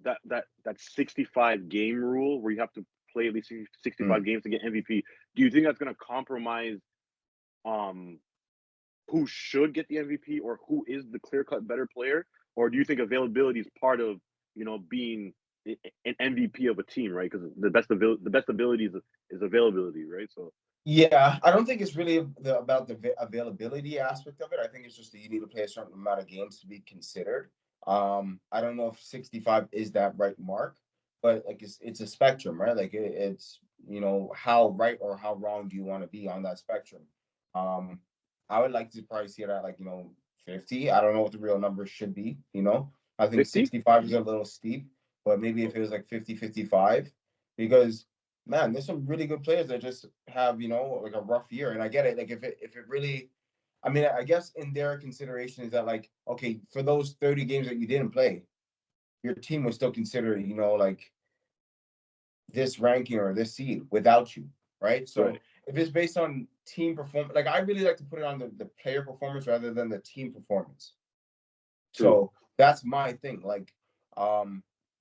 that 65 game rule where you have to play at least 65 Mm. games to get MVP. Do you think that's going to compromise um who should get the MVP or who is the clear cut better player? Or do you think availability is part of being an MVP of a team, right? Because the best ability is availability, right? So Yeah, I don't think it's really about the availability aspect of it. I think it's just that you need to play a certain amount of games to be considered. I don't know if 65 is that right mark, but like it's a spectrum, right? Like it's how right or how wrong do you want to be on that spectrum? Um, I would like to probably see it at 50. I don't know what the real number should be. I think 50. 65 is a little steep, but maybe if it was like 50, 55, because man, there's some really good players that just have, like a rough year. And I get it. Like if it really, I mean, I guess in their consideration is that like, okay, for those 30 games that you didn't play, your team was still considered, like this ranking or this seed without you, right? So Right. if it's based on team performance, like I really like to put it on the player performance rather than the team performance. True. So that's my thing. Like,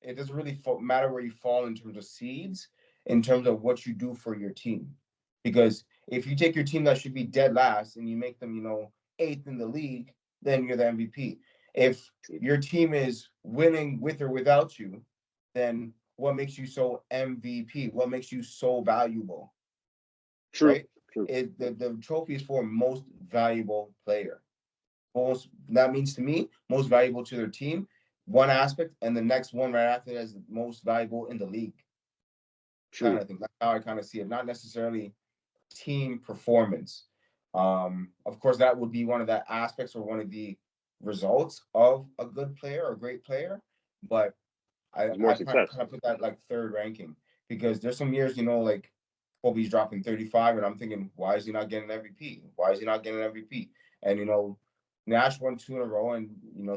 it doesn't really matter where you fall in terms of seeds, in terms of what you do for your team. Because if you take your team that should be dead last and you make them, eighth in the league, then you're the MVP. If True. your team is winning with or without you, then what makes you so MVP? What makes you so valuable, True. right? True. The trophy is for most valuable player. Most that means to me most valuable to their team, one aspect, and the next one right after that is the most valuable in the league. Kind True. of thing. That's how I kind of see it. Not necessarily team performance. Of course, that would be one of the aspects or one of the results of a good player or a great player. But I There's more I kind success. of put that like third ranking because there's some years, like Kobe's dropping 35, and I'm thinking, why is he not getting MVP? Why is he not getting MVP? And Nash won two in a row, and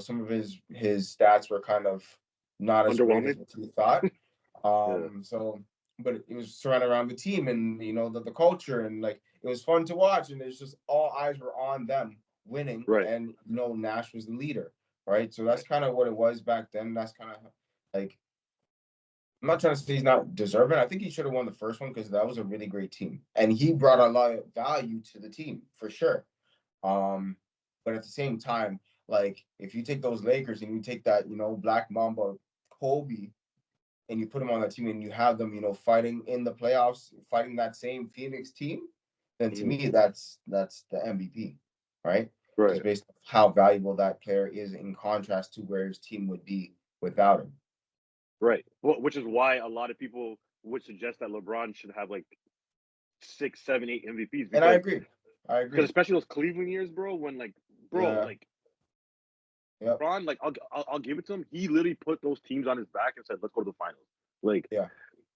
some of his stats were kind of not as great as Underwhelming. what we thought. Yeah. So, but it was surrounded around the team and the culture, and like it was fun to watch, and it's just all eyes were on them winning, Right. and Nash was the leader, right? So that's kind of what it was back then. That's kind of like I'm not trying to say he's not deserving. I think he should have won the first one because that was a really great team, and he brought a lot of value to the team for sure. Um, but at the same time, like if you take those Lakers and you take that, Black Mamba Kobe, and you put him on that team and you have them, fighting in the playoffs, fighting that same Phoenix team, then to Mhm. me that's the MVP, right? Right. Just based on how valuable that player is in contrast to where his team would be without him. Right. Well, which is why a lot of people would suggest that LeBron should have like 6, 7, 8 MVPs And I because agree. I because agree. especially those Cleveland years, bro, when like bro, Yeah. like Yep. LeBron, like I'll give it to him. He literally put those teams on his back and said, "Let's go to the finals." Like, Yeah.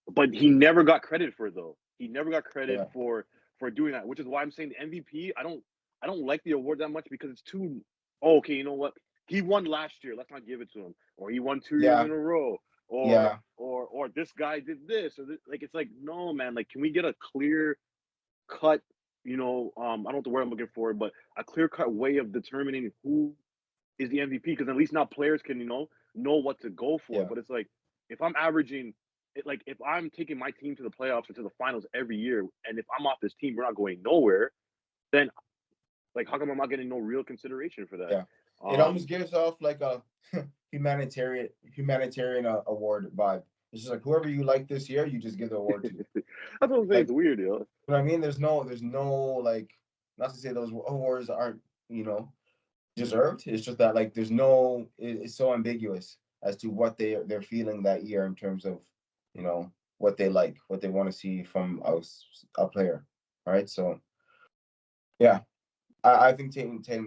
but he never got credit for it though. He never got credit Yeah. for doing that, which is why I'm saying the MVP. I don't like the award that much because it's too. Oh, okay, you know what? He won last year. Let's not give it to him. Or he won 2 years Yeah. in a row. Or Yeah. or this guy did this or this. Like it's like no man. Like can we get a clear cut? I don't know what the word I'm looking for, but a clear cut way of determining who is the MVP because at least now players can know what to go for. Yeah. But it's like if I'm averaging it, like if I'm taking my team to the playoffs or to the finals every year, and if I'm off this team, we're not going nowhere. Then like how come I'm not getting no real consideration for that? Yeah. It almost Um, gives off like a humanitarian award vibe. It's just like whoever you like this year, you just give the award to. that's what I'm saying. Like, It's weird, yo. you know what I mean? There's no like, not to say those awards aren't, deserved. It's just that like there's no, it's so ambiguous as to what they're feeling that year in terms of, what they like, what they want to see from a player. All right. So yeah, I think Tatum